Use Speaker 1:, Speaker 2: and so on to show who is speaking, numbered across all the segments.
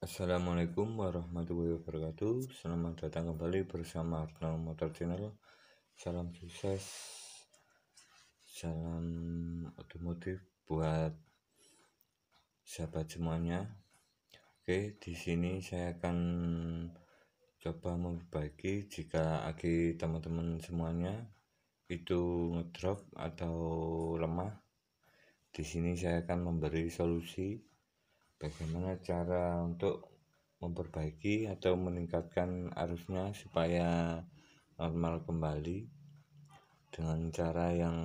Speaker 1: Assalamualaikum warahmatullahi wabarakatuh. Selamat datang kembali bersama Arnal Motor Channel. Salam sukses, salam otomotif buat sahabat semuanya. Oke, di sini saya akan coba memperbaiki jika aki teman-teman semuanya itu ngedrop atau lemah. Di sini saya akan memberi solusi bagaimana cara untuk memperbaiki atau meningkatkan arusnya supaya normal kembali dengan cara yang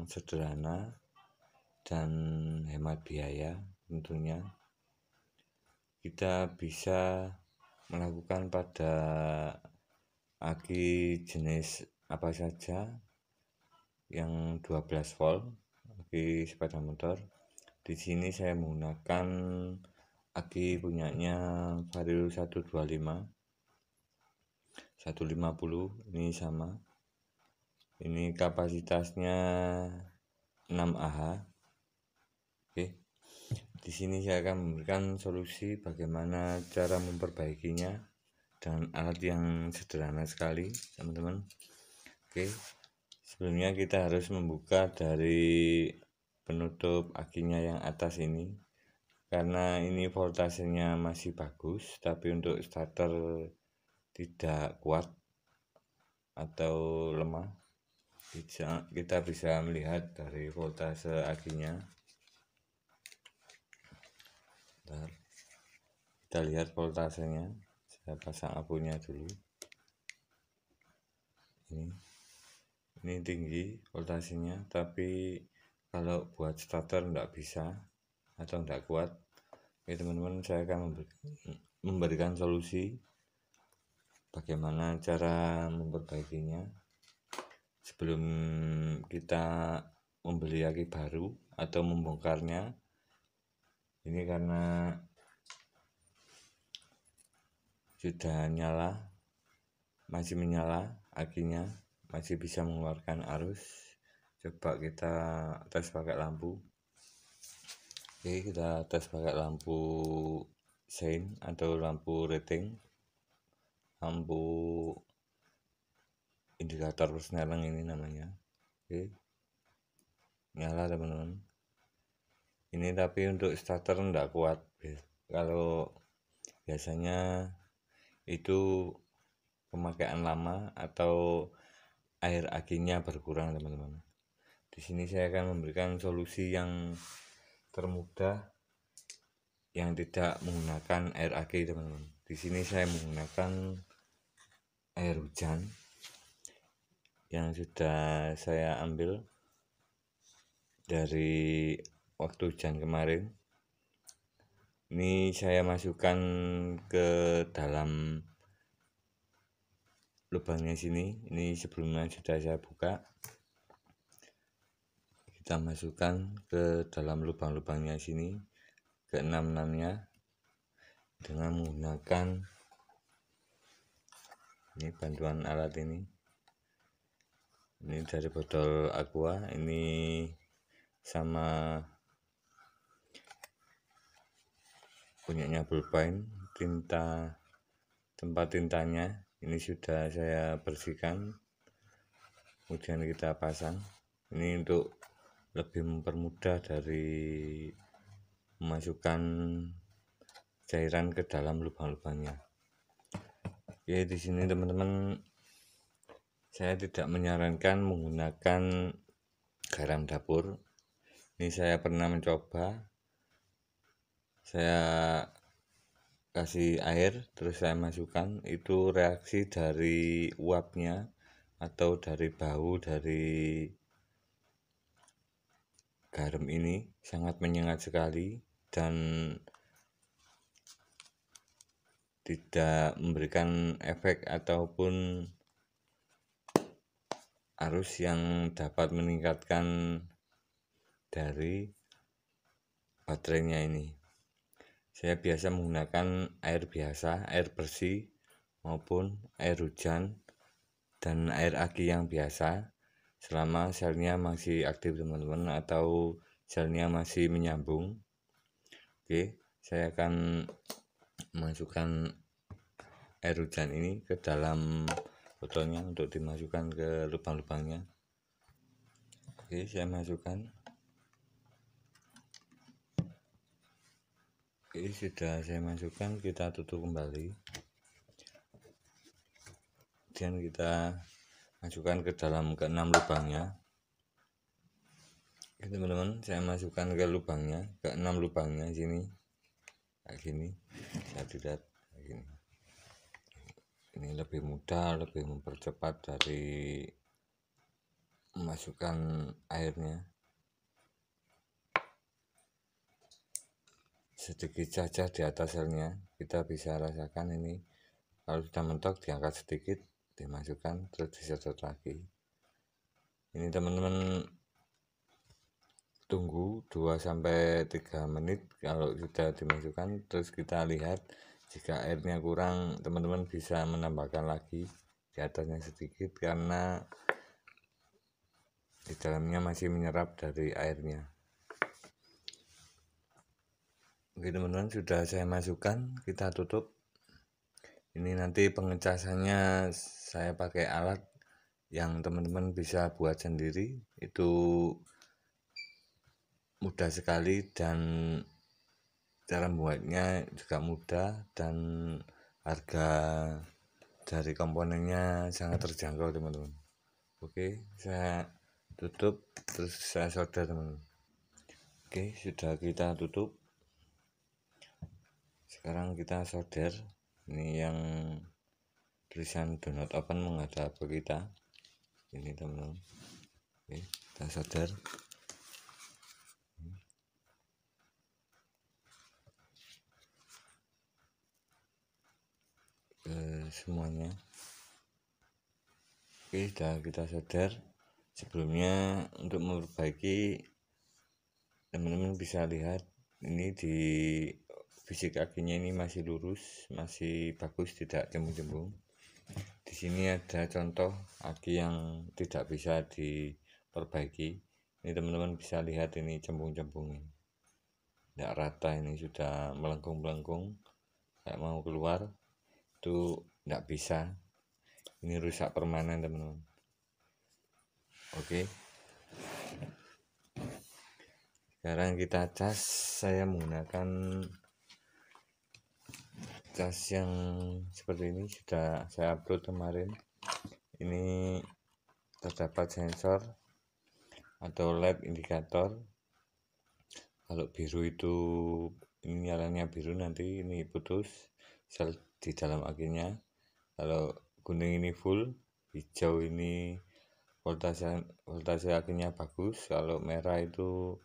Speaker 1: sederhana dan hemat biaya. Tentunya kita bisa melakukan pada aki jenis apa saja yang 12 volt aki sepeda motor. Di sini saya menggunakan aki punyanya Vario 125 150, ini sama. Ini kapasitasnya 6 Ah. Oke. Di sini saya akan memberikan solusi bagaimana cara memperbaikinya dengan alat yang sederhana sekali, teman-teman. Oke. Sebelumnya kita harus membuka dari penutup akinya yang atas ini. Karena ini voltasenya masih bagus, tapi untuk starter tidak kuat atau lemah. Kita bisa melihat dari voltase akinya. Bentar. Kita lihat voltasenya. Saya pasang abunya dulu. Ini tinggi voltasenya, tapi kalau buat starter enggak bisa atau enggak kuat. Oke teman-teman, saya akan memberikan solusi bagaimana cara memperbaikinya sebelum kita membeli aki baru atau membongkarnya. Ini karena sudah nyala, masih menyala akinya, masih bisa mengeluarkan arus. Coba kita tes pakai lampu. Oke, kita tes pakai lampu sein atau lampu rating, lampu indikator persneling ini namanya. Oke, nyala teman-teman. Ini tapi untuk starter enggak kuat. Kalau biasanya itu pemakaian lama atau air akinya berkurang, teman-teman. Di sini saya akan memberikan solusi yang termudah yang tidak menggunakan air aki, teman-teman. Di sini saya menggunakan air hujan yang sudah saya ambil dari waktu hujan kemarin. Ini saya masukkan ke dalam lubangnya sini. Ini sebelumnya sudah saya buka. Kita masukkan ke dalam lubang-lubangnya sini, ke 6-6-nya, dengan menggunakan ini bantuan alat ini. Ini dari botol aqua, ini sama punyanya Ballpoint. Tempat tintanya ini sudah saya bersihkan, kemudian kita pasang. Ini untuk lebih mempermudah dari memasukkan cairan ke dalam lubang-lubangnya. Ya, di sini teman-teman, saya tidak menyarankan menggunakan garam dapur. Ini saya pernah mencoba. Saya kasih air terus saya masukkan, itu reaksi dari uapnya atau dari bau dari garam ini sangat menyengat sekali dan tidak memberikan efek ataupun arus yang dapat meningkatkan dari baterainya ini. Saya biasa menggunakan air biasa, air bersih maupun air hujan dan air aki yang biasa selama selnya masih aktif, teman-teman, atau selnya masih menyambung. Oke, saya akan masukkan air hujan ini ke dalam botolnya untuk dimasukkan ke lubang-lubangnya. Oke, saya masukkan. Oke, sudah saya masukkan, kita tutup kembali. Kemudian kita masukkan ke dalam ke-6 lubangnya. Oke teman-teman, saya masukkan ke lubangnya, ke-6 lubangnya sini. Kayak gini. Saya lihat kayak gini. Ini lebih mudah, lebih mempercepat dari memasukkan airnya. Sedikit saja di atas selnya, kita bisa rasakan ini. Kalau sudah mentok, diangkat sedikit, dimasukkan, terus disedot lagi. Ini teman-teman tunggu 2-3 menit. Kalau sudah dimasukkan, terus kita lihat jika airnya kurang, teman-teman bisa menambahkan lagi di atasnya sedikit, karena di dalamnya masih menyerap dari airnya. Oke teman-teman, sudah saya masukkan, kita tutup. Ini nanti pengecasannya saya pakai alat yang teman-teman bisa buat sendiri. Itu mudah sekali dan cara membuatnya juga mudah, dan harga dari komponennya sangat terjangkau teman-teman. Oke, saya tutup, terus saya solder teman-teman. Oke, sudah kita tutup. Sekarang kita solder. Ini yang tulisan do not open menghadap ke kita. Ini teman-teman. Oke, kita solder. Semuanya. Oke, sudah kita solder. Sebelumnya untuk memperbaiki, teman-teman bisa lihat ini di fisik akinya ini masih lurus, masih bagus, tidak cembung-cembung. Di sini ada contoh aki yang tidak bisa diperbaiki. Ini teman-teman bisa lihat, ini cembung-cembung, tidak rata, ini sudah melengkung-melengkung kayak mau keluar. Itu tidak bisa, ini rusak permanen teman-teman. Oke, sekarang kita cas. Saya menggunakan cas yang seperti ini, sudah saya upload kemarin. Ini terdapat sensor atau LED indikator. Kalau biru itu ini nyalanya biru, nanti ini putus sel di dalam akinya. Kalau kuning ini full, hijau ini voltase akinya bagus. Kalau merah itu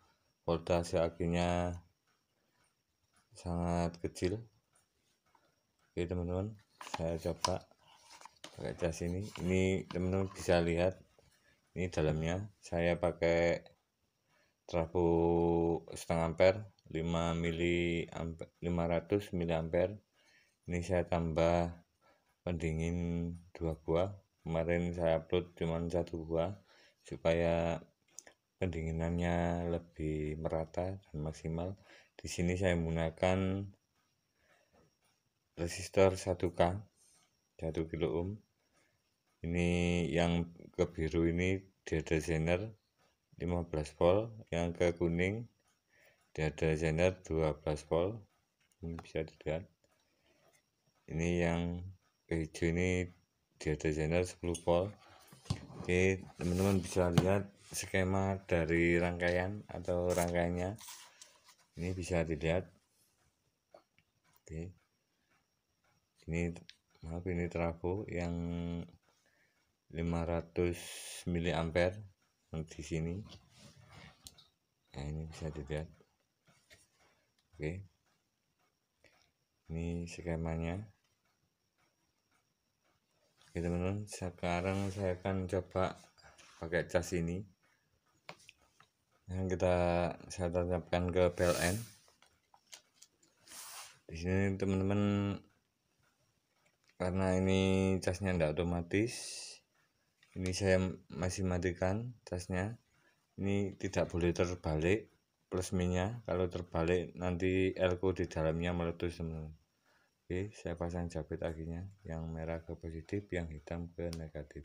Speaker 1: voltase akinya sangat kecil. Oke teman-teman, saya coba pakai cas ini. Ini teman-teman bisa lihat, ini dalamnya saya pakai trafo setengah ampere 500 mA. Ini saya tambah pendingin 2 buah. Kemarin saya upload cuma 1 buah supaya pendinginannya lebih merata dan maksimal. Di sini saya menggunakan resistor 1K 1 kilo ohm. Ini yang ke biru ini deadezener 15 volt, yang ke kuning deadezener 12 volt. Ini bisa dilihat. Ini yang ke hijau ini deadezener 10 volt. Oke, teman-teman bisa lihat skema dari rangkaian atau rangkaiannya. Ini bisa dilihat. Oke. Ini trafo yang 500 mA di sini. Nah, ini bisa dilihat. Oke. Ini skemanya. Oke teman-teman, sekarang saya akan coba pakai cas ini. Yang saya tancapkan ke PLN. Di sini teman-teman, karena ini casnya tidak otomatis, ini saya masih matikan casnya. Ini tidak boleh terbalik plus minusnya. Kalau terbalik nanti elko di dalamnya meletus teman-teman. Oke, saya pasang jabet akinya, yang merah ke positif, yang hitam ke negatif.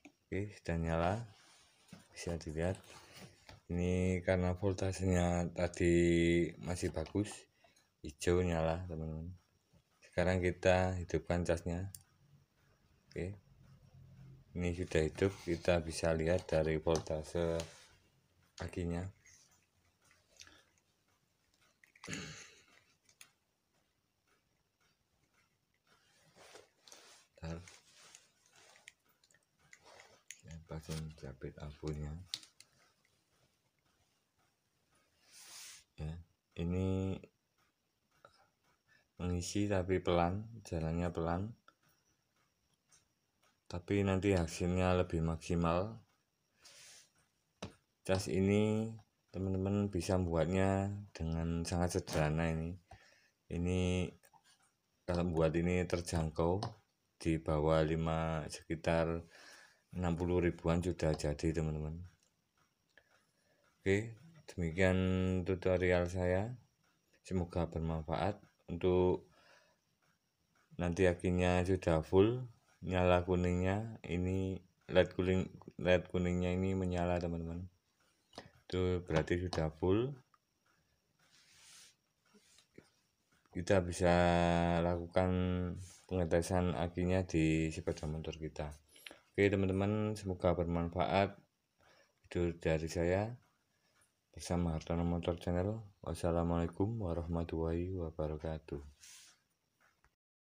Speaker 1: Oke, sudah nyala, bisa dilihat. Ini karena voltasenya tadi masih bagus, hijau nyala teman-teman. Sekarang kita hidupkan casnya. Oke, ini sudah hidup, kita bisa lihat dari voltase akinya. Saya pasang jabet abunya. Ya, ini mengisi tapi pelan, jalannya pelan, tapi nanti hasilnya lebih maksimal. Cas ini teman-teman bisa membuatnya dengan sangat sederhana. Ini kalau buat ini terjangkau, di bawah 5, sekitar 60 ribuan sudah jadi teman-teman. Oke, demikian tutorial saya, semoga bermanfaat. Untuk nanti akinya sudah full, nyala kuningnya, ini LED kuningnya ini menyala teman-teman, itu berarti sudah full. Kita bisa lakukan pengetesan akinya di sepeda motor kita. Oke teman-teman, semoga bermanfaat video dari saya bersama Hartono Motor Channel. Wassalamualaikum warahmatullahi wabarakatuh.